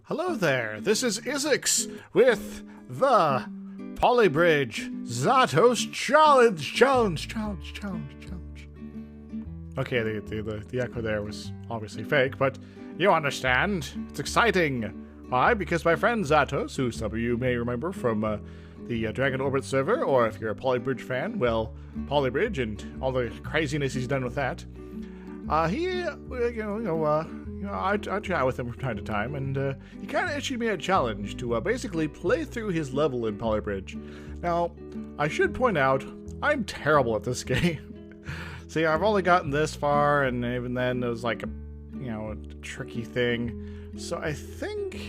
Hello there, this is Isix with the Polybridge Zautos Challenge. Okay, the echo there was obviously fake, but you understand, it's exciting. Why? Because my friend Zautos, who some of you may remember from the Dragon Orbit server, or if you're a Polybridge fan, well, Polybridge and all the craziness he's done with that. I chat with him from time to time, and he kind of issued me a challenge to basically play through his level in Polybridge. Now, I should point out, I'm terrible at this game. See, I've only gotten this far, and even then it was like a tricky thing. So I think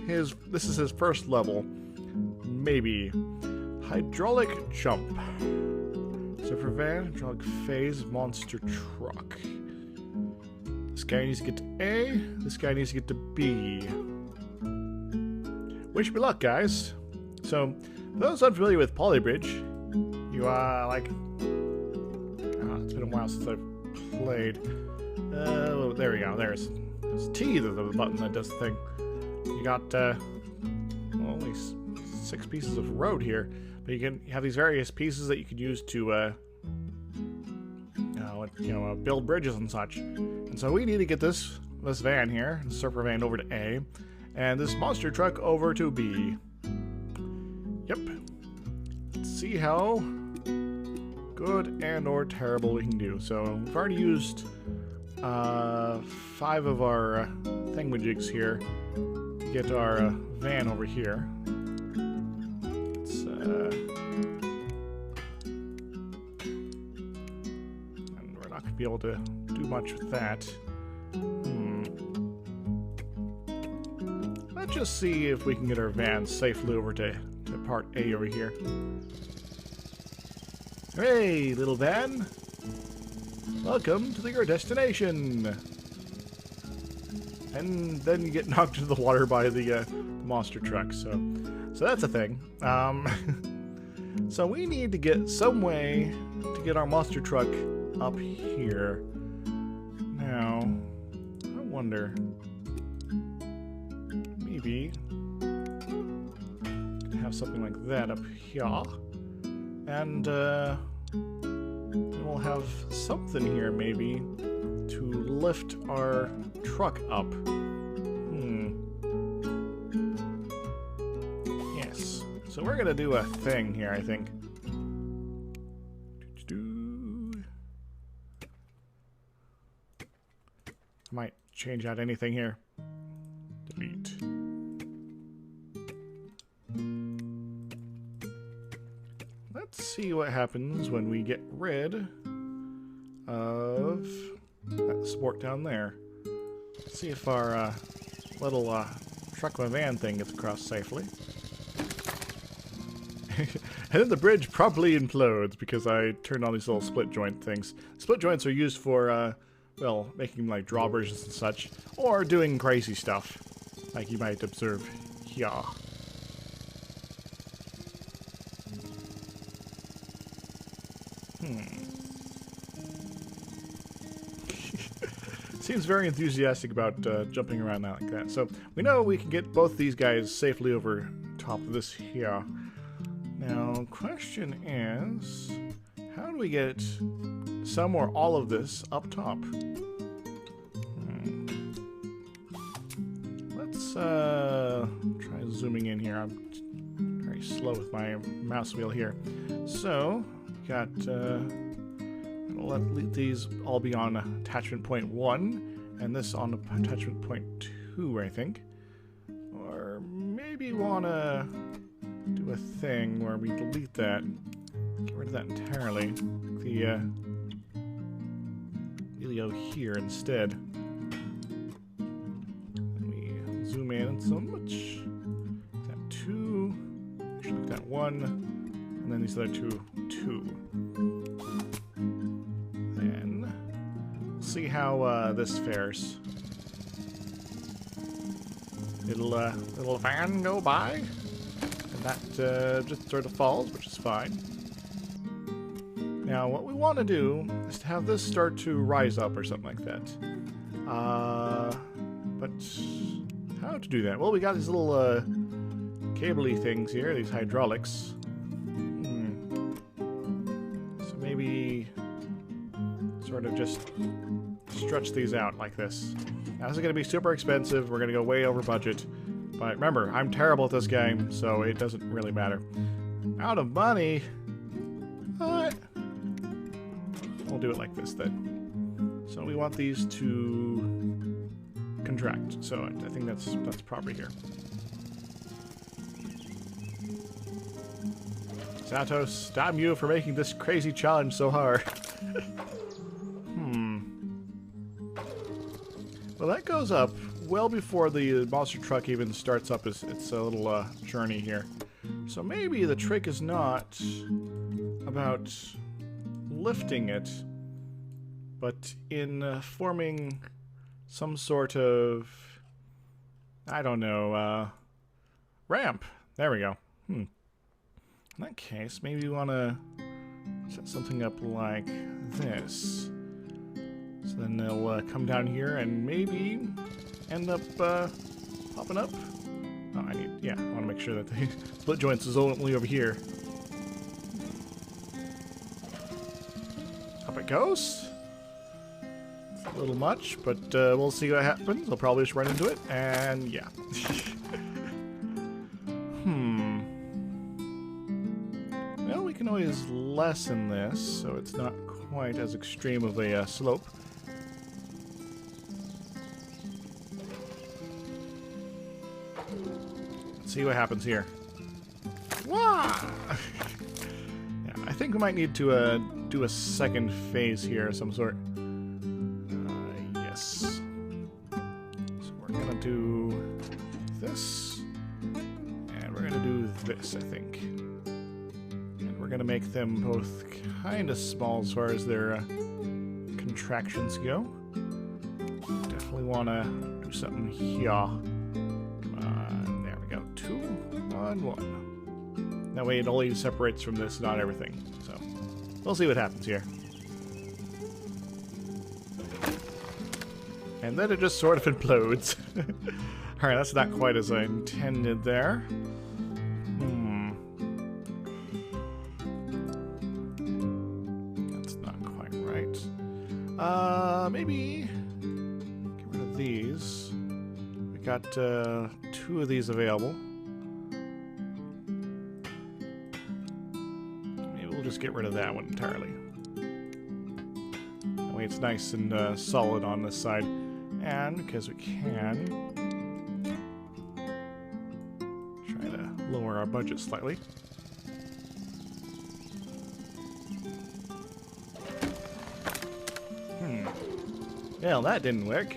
this is his first level. Maybe. Hydraulic jump. Super van, hydraulic phase, monster truck. This guy needs to get to A. This guy needs to get to B. Wish me luck, guys. So, for those unfamiliar with Polybridge, you are like... it's been a while since I've played. There we go. There's T, the button that does the thing. You got only 6 pieces of road here, but you have these various pieces that you can use to build bridges and such. And so we need to get this van here, the surfer van, over to A, and this monster truck over to B. Yep. Let's see how good and or terrible we can do. So we've already used 5 of our thingamajigs here to get our van over here. Let's and we're not going to be able to do much with that. Let's just see if we can get our van safely over to part A over here. Hey, little van! Welcome to your destination! And then you get knocked into the water by the monster truck, so that's a thing. So we need to get some way to get our monster truck up here. Now, I wonder, maybe have something like that up here, and we'll have something here maybe to lift our truck up. Yes. So we're gonna do a thing here, I think. Might change out anything here. Delete. Let's see what happens when we get rid of that sport down there. Let's see if our little truck my van thing gets across safely. And then the bridge probably implodes because I turned on these little split joint things. Split joints are used for well, making like drawbridges and such, or doing crazy stuff, like you might observe here. Seems very enthusiastic about jumping around like that. So we know we can get both these guys safely over top of this here. Now, question is, how do we get some or all of this up top? Let's try zooming in here. I'm very slow with my mouse wheel here. So, got I'll let these all be on attachment point 1, and this on attachment point 2, I think. Or maybe want to do a thing where we delete that. Get rid of that entirely. The Elio here instead. Let me zoom in so much. That 2. Should make that 1. And then these other 2. Then we'll see how this fares. Little van go by. And that just sort of falls, which is fine. Now, what we want to do is to have this start to rise up or something like that. But how to do that. Well, we got these little cable-y things here, these hydraulics. So maybe sort of just stretch these out like this. Now, this is going to be super expensive. We're going to go way over budget. But remember, I'm terrible at this game, so it doesn't really matter. Out of money? What? We'll do it like this then. So we want these to contract. So I think that's proper here. Zautos, damn you for making this crazy challenge so hard. Well, that goes up well before the monster truck even starts up its little journey here. So maybe the trick is not about lifting it, but in forming some sort of, I don't know, ramp. There we go. In that case, maybe we want to set something up like this. So then they'll come down here and maybe end up popping up. Oh, I want to make sure that the split joints is only over here. Up it goes. It's a little much, but we'll see what happens. I'll probably just run into it, and yeah. Well, we can always lessen this, so it's not quite as extreme of a slope. Let's see what happens here. Wah! Yeah, I think we might need to do a second phase here of some sort. Yes. So we're gonna do this, and we're gonna do this, I think. And we're gonna make them both kind of small as far as their contractions go. Definitely want to do something here. There we go. 2, 1, 1. That way it only separates from this, not everything. So we'll see what happens here. And then it just sort of implodes. Alright, that's not quite as I intended there. That's not quite right. Maybe get rid of these. We got 2 of these available. Maybe we'll just get rid of that one entirely. That way it's nice and solid on this side. And because we can, try to lower our budget slightly. Well, that didn't work.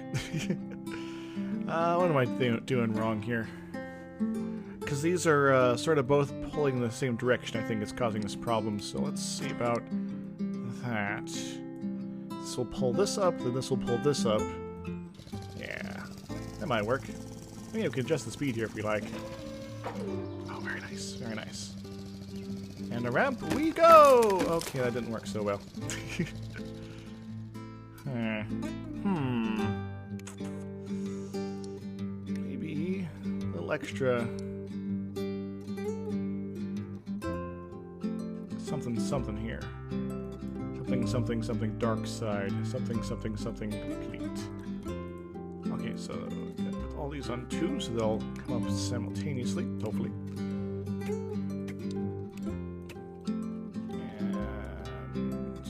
What am I doing wrong here? Because these are sort of both pulling in the same direction, I think it's causing this problem. So let's see about that. This will pull this up, then this will pull this up. Yeah, that might work. Maybe we can adjust the speed here if we like. Oh, very nice, very nice. And a ramp we go! Okay, that didn't work so well. Maybe a little extra something here. Something dark side. Something complete. Okay, so I'm gonna put all these on 2 so they'll come up simultaneously, hopefully. And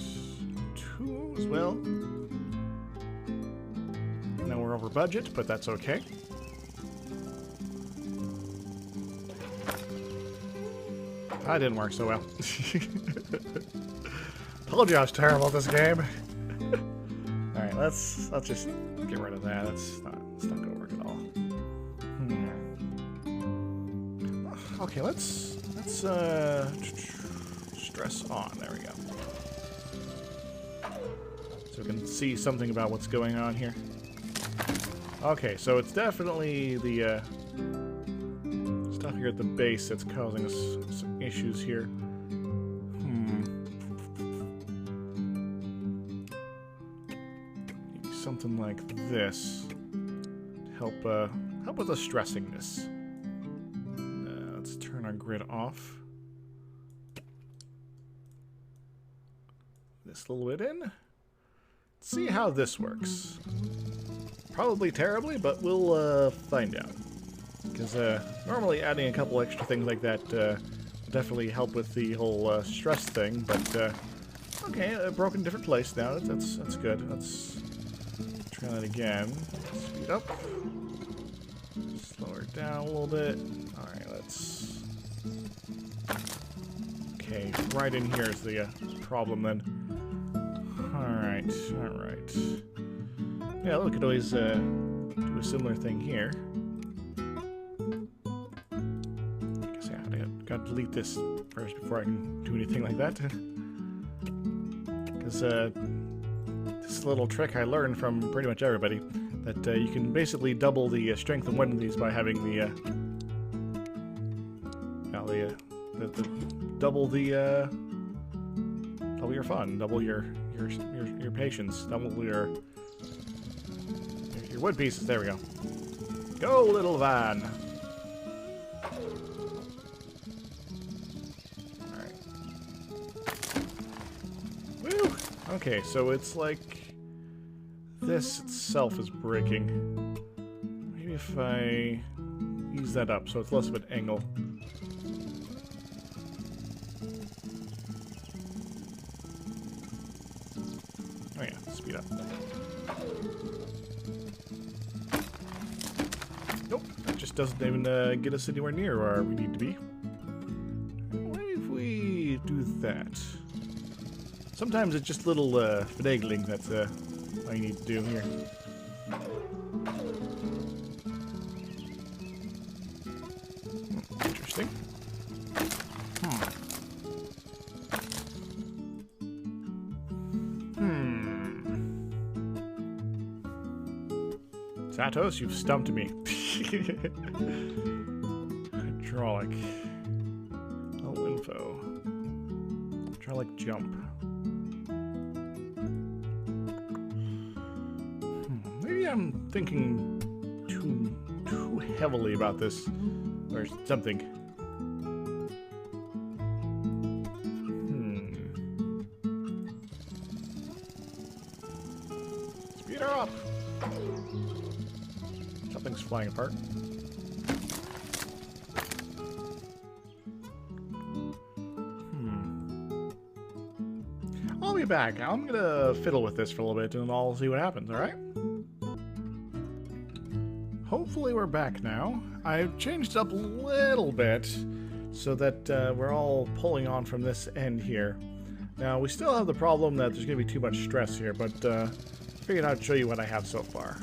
2 as well. Now we're over budget, but that's okay. That didn't work so well. Told you I was terrible at this game. Alright, let's just get rid of that. It's not gonna work at all. Okay, let's stress on. There we go. So we can see something about what's going on here. Okay, so it's definitely the stuff here at the base that's causing us some issues here. Maybe something like this to help help with the stressingness. Let's turn our grid off. This little bit in. Let's see how this works. Probably terribly, but we'll find out. Because normally adding a couple extra things like that will definitely help with the whole stress thing. But okay, a broken different place now. That's good. Let's try that again. Speed up. Slow her down a little bit. All right, let's. Okay, right in here is the problem then. Alright, alright. Yeah, we could always do a similar thing here. I guess I gotta delete this first before I can do anything like that. Because this is a little trick I learned from pretty much everybody. That you can basically double the strength of one of these by having double your fun, double your patience, double your wood pieces. There we go. Go, little van. All right. Woo. Okay, so it's like this itself is breaking. Maybe if I ease that up so it's less of an angle. Oh yeah, speed up. Nope, that just doesn't even get us anywhere near where we need to be. What if we do that? Sometimes it's just little finagling that's all you need to do here. Interesting. Zautos, you've stumped me. Hydraulic. Oh, info. Hydraulic jump. Maybe I'm thinking too heavily about this, or something. Speed her up. Something's flying apart. I'll be back. I'm gonna fiddle with this for a little bit and I'll see what happens, alright? Hopefully we're back now. I've changed it up a little bit so that we're all pulling on from this end here. Now, we still have the problem that there's gonna be too much stress here, but figured I'd show you what I have so far.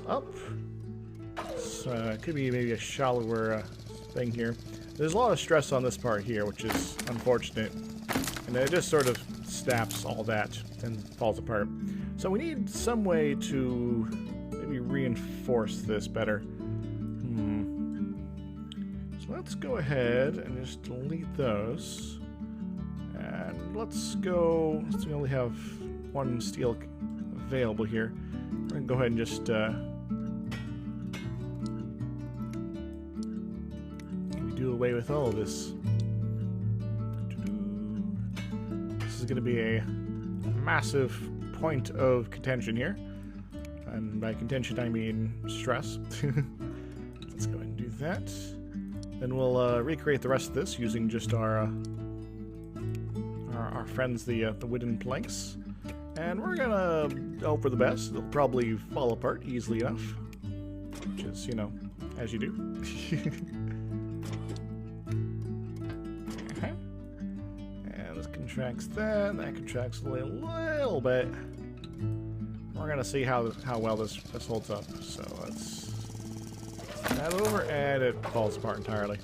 Up. So, it could be maybe a shallower thing here. There's a lot of stress on this part here, which is unfortunate. And it just sort of snaps all that and falls apart. So we need some way to maybe reinforce this better. So let's go ahead and just delete those. And let's go, since we only have one steel available here, we're going to go ahead and just do away with all of this. This is going to be a massive point of contention here. And by contention, I mean stress. Let's go ahead and do that. Then we'll recreate the rest of this using just our friends, the wooden planks. And we're gonna hope for the best. It'll probably fall apart easily enough. Which is, you know, as you do. And this contracts that contracts a little bit. We're gonna see how well this holds up. So let's that over, and it falls apart entirely.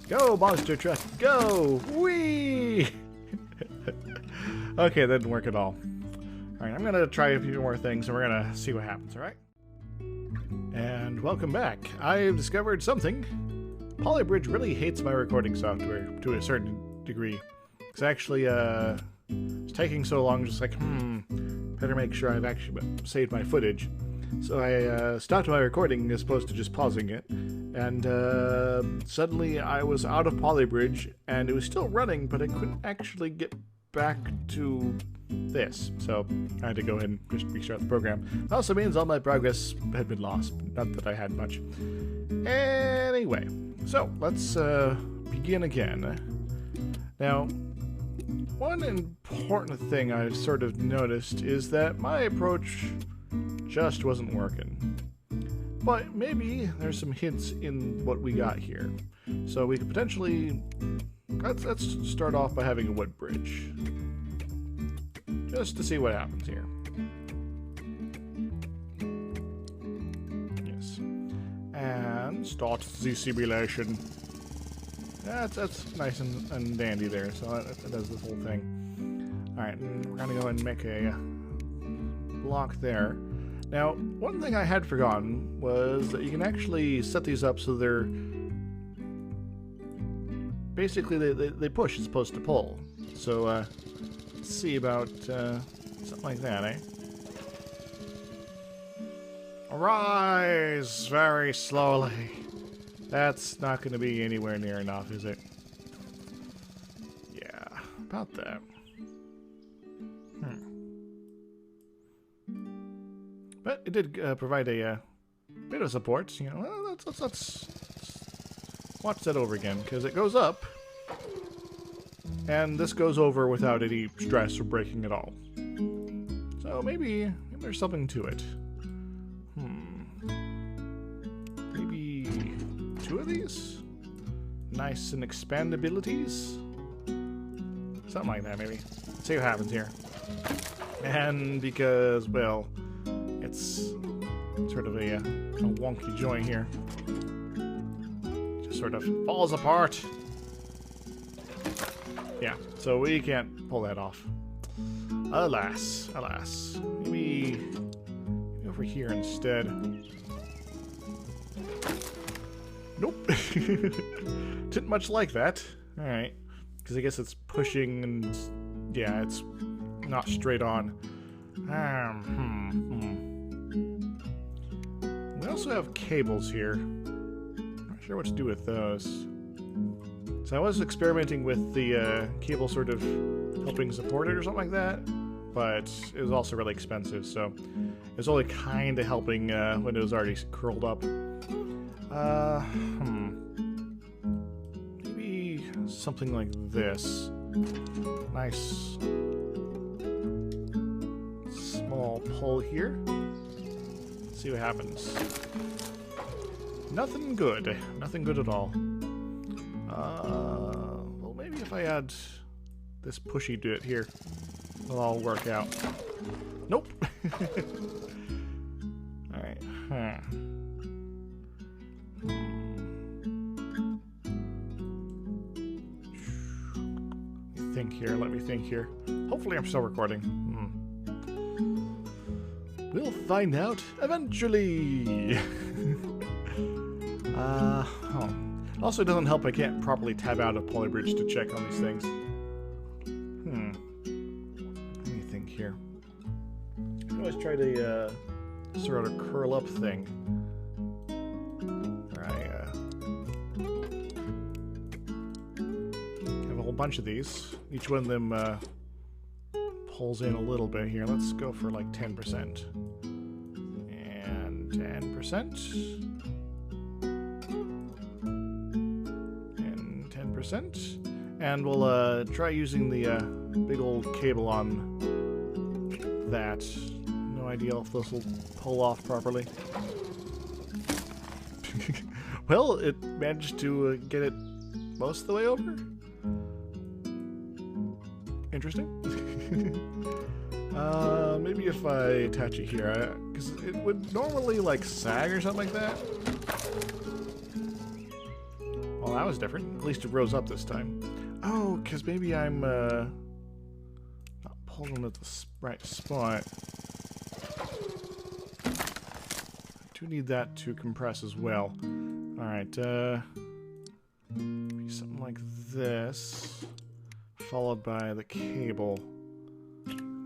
Go, monster truck, go! Whee! Okay, that didn't work at all. Alright, I'm gonna try a few more things and we're gonna see what happens, alright? And welcome back. I've discovered something. Polybridge really hates my recording software to a certain degree. It's actually, it's taking so long, just like, better make sure I've actually saved my footage. So I stopped my recording as opposed to just pausing it, and suddenly I was out of Polybridge, and it was still running, but I couldn't actually get back to this. So I had to go ahead and just restart the program. It also means all my progress had been lost. Not that I had much. Anyway, so let's begin again. Now, one important thing I've sort of noticed is that my approach just wasn't working. But maybe there's some hints in what we got here. So we could potentially... Let's start off by having a wood bridge. Just to see what happens here. Yes. And start the simulation. That's nice and dandy there, so that does the whole thing. Alright, and we're gonna go and make a block there. Now, one thing I had forgotten was that you can actually set these up so they're... Basically, they push as opposed to pull. So, let's see about something like that, eh? Arise very slowly. That's not going to be anywhere near enough, is it? Yeah, about that. But it did provide a bit of support. You know, well, let's watch that over again, because it goes up, and this goes over without any stress or breaking at all. So maybe there's something to it. Maybe 2 of these? Nice and expandabilities? Something like that, maybe. Let's see what happens here. And because, well, it's sort of a wonky joint here. Just sort of falls apart. Yeah, so we can't pull that off. Alas, alas. Maybe over here instead. Nope. Didn't much like that. Alright. Because I guess it's pushing and... yeah, it's not straight on. We also have cables here. Not sure what to do with those. So I was experimenting with the cable sort of helping support it or something like that, but it was also really expensive, so it was only kind of helping when it was already curled up. Maybe something like this. Nice small pull here. Let's see what happens. Nothing good. Nothing good at all. Well, maybe if I add this pushy bit here, it'll all work out. Nope. Alright. Let me think here. Hopefully I'm still recording. We'll find out eventually. Also, it doesn't help I can't properly tab out of Polybridge to check on these things. Let me think here. I can always try to sort of curl up thing. Where I have a whole bunch of these. Each one of them pulls in a little bit here. Let's go for like 10%. And 10%. And we'll try using the big old cable on that. No idea if this will pull off properly. Well, it managed to get it most of the way over. Interesting. Maybe if I attach it here, because it would normally like sag or something like that. Well, that was different. At least it rose up this time. Oh, because maybe I'm not pulling at the right spot. I do need that to compress as well. Alright, maybe something like this, followed by the cable.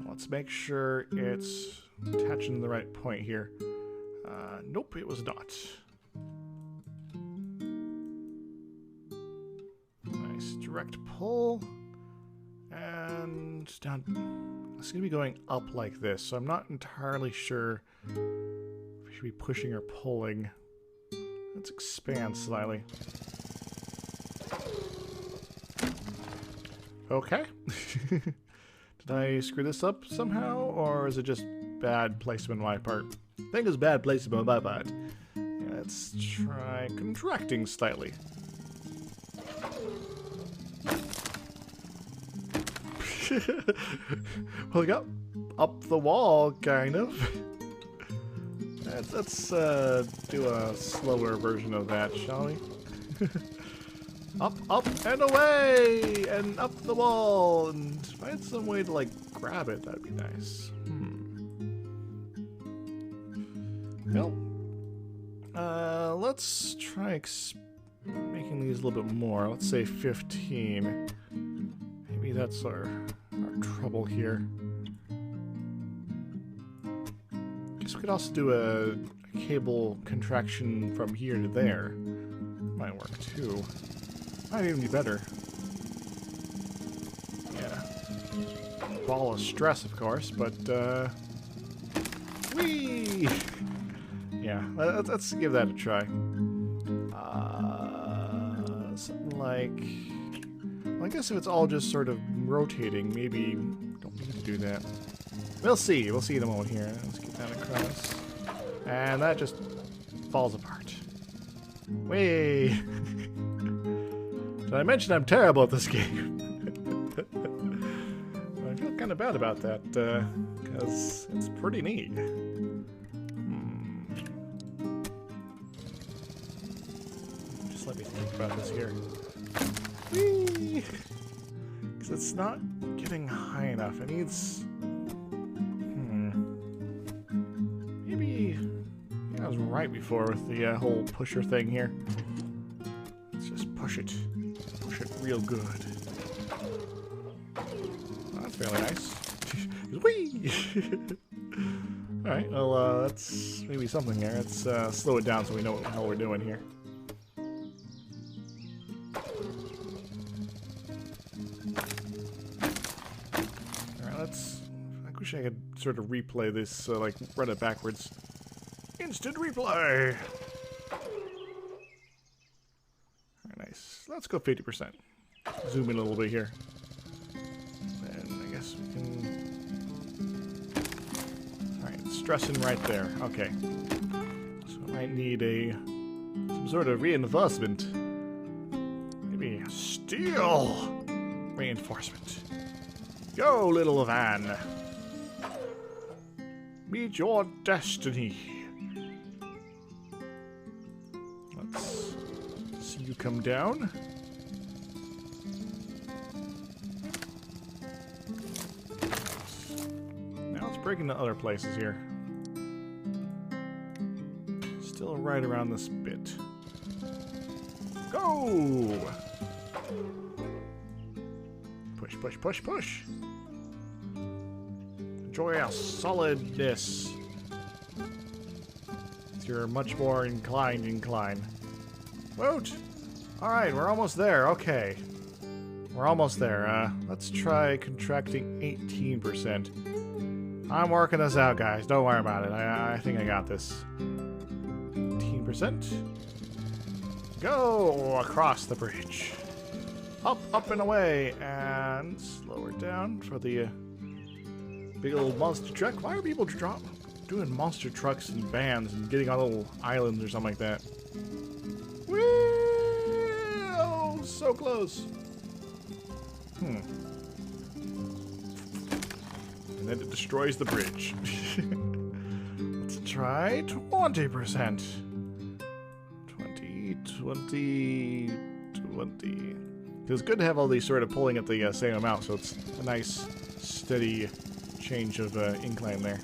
Let's make sure it's attaching to the right point here. Nope, it was not. Nice direct pull. And down. It's going to be going up like this, so I'm not entirely sure if we should be pushing or pulling. Let's expand slightly. Okay. Did I screw this up somehow, or is it just bad placement on my part? I think it's bad placement on my part. Yeah, let's try contracting slightly. Pulling up the wall, kind of. Let's do a slower version of that, shall we? Up, and away! And up the wall! And find some way to, like, grab it. That'd be nice. Well, let's try making these a little bit more. Let's say 15. Maybe that's our trouble here. Guess we could also do a cable contraction from here to there. Might work, too. Might even be better. Yeah. Ball of stress, of course, but, whee! Yeah, let's give that a try. Something like... Well, I guess if it's all just sort of rotating, maybe don't need to do that. We'll see. We'll see in a moment here. Let's get that across. And that just falls apart. Whee! Did I mention I'm terrible at this game? I feel kind of bad about that, because it's pretty neat. Just let me think about this here. Whee! Because it's not getting high enough. It needs... Maybe I was right before with the whole pusher thing here. Let's just push it. Push it real good. Oh, that's fairly nice. Whee! Alright, well, that's maybe something here. Let's slow it down so we know what the hell we're doing here. Alright, I wish I could sort of replay this, like, run it backwards. Instant replay! Nice. Let's go 50%. Zoom in a little bit here. And I guess we can... Alright, stressing right there. Okay. So I might need some sort of reinforcement. Maybe steel reinforcement. Go, little van. Meet your destiny. Let's see you come down. Now it's breaking to other places here. Still right around this bit. Go! Push, push, push, push. Enjoy our solidness. You're much more incline. Woot! Alright, we're almost there. Okay. We're almost there. Let's try contracting 18%. I'm working this out, guys. Don't worry about it. I think I got this. 18%. Go across the bridge. Up, up, and away. And slow it down for the big old monster truck. Why are people doing monster trucks and vans and getting on little islands or something like that? Whee! Oh, so close. And then it destroys the bridge. Let's try 20%. 20. It's good to have all these sort of pulling at the same amount, so it's a nice, steady change of incline there.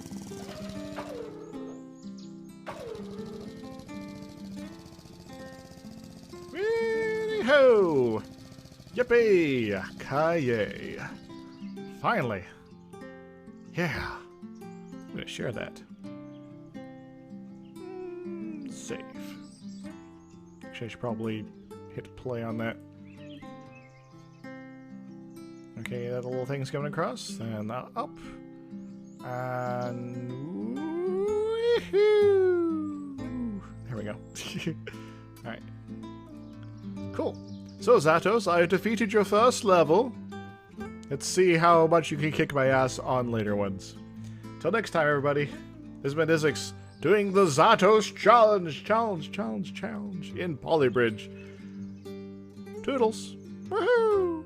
Wee-ho! Yippee! Kaye! Finally! Yeah! I'm gonna share that. save. Actually, I should probably hit play on that. Okay, that little thing's coming across, and up. And woohoo! There we go. Alright. Cool. So, Zautos, I have defeated your first level. Let's see how much you can kick my ass on later ones. Till next time, everybody. This has been Isix doing the Zautos challenge in Polybridge. Toodles. Woohoo!